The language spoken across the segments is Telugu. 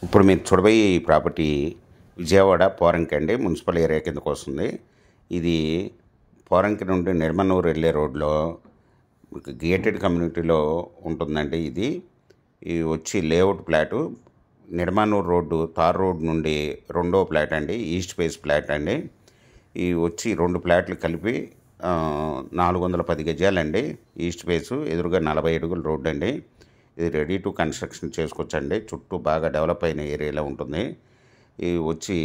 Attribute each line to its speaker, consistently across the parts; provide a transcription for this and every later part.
Speaker 1: ఇప్పుడు మీరు చూడబోయే ఈ ప్రాపర్టీ విజయవాడ పోరంకి అండి, మున్సిపల్ ఏరియా కిందకు వస్తుంది. ఇది పోరంకి నుండి నిర్మనూరు వెళ్ళే రోడ్లో గేటెడ్ కమ్యూనిటీలో ఉంటుందండి. ఇది వచ్చి లేఅవుట్ ప్లాటు నిర్మనూరు రోడ్డు తార్ రోడ్ నుండి రెండో ప్లాట్ అండి, ఈస్ట్ ఫేస్ ప్లాట్ అండి. ఈ వచ్చి 2 ప్లాట్లు కలిపి 410 గజాలండి. ఈస్ట్ ఫేసు ఎదురుగా 40 అడుగుల రోడ్డు అండి. ఇది రెడీ టు కన్స్ట్రక్షన్ చేసుకోవచ్చండి. చుట్టూ బాగా డెవలప్ అయిన ఏరియాలో ఉంటుంది. ఇది వచ్చి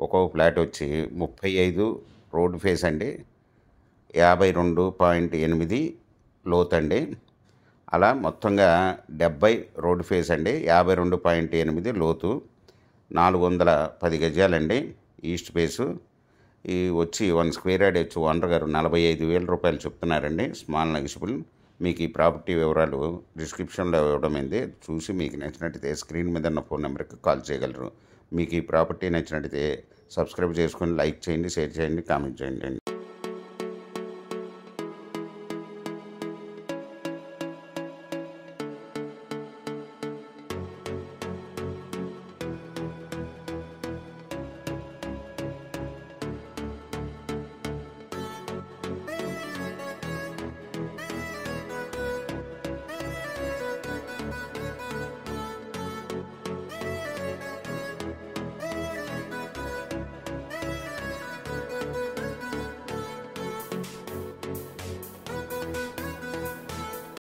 Speaker 1: ఒక్కొక్క ప్లాట్ వచ్చి 35 రోడ్ ఫేస్ అండి, 52.8 లోతండి. అలా మొత్తంగా 70 రోడ్ ఫేస్ అండి, 52.8 లోతు, 410 గజాలండి ఈస్ట్ ఫేసు. ఈ వచ్చి 1 స్క్వేర్ యార్డ్ వచ్చి ఓనర్ గారు 45,000 రూపాయలు చెప్తున్నారండి, స్మాల్ నెగిషిబుల్. మీకు ఈ ప్రాపర్టీ వివరాలు డిస్క్రిప్షన్లో ఇవ్వడమైంది. చూసి మీకు నచ్చినట్టయితే స్క్రీన్ మీద ఉన్న ఫోన్ నెంబర్కి కాల్ చేయగలరు. మీకు ఈ ప్రాపర్టీ నచ్చినట్టయితే సబ్స్క్రైబ్ చేసుకొని లైక్ చేయండి, షేర్ చేయండి, కామెంట్ చేయండి.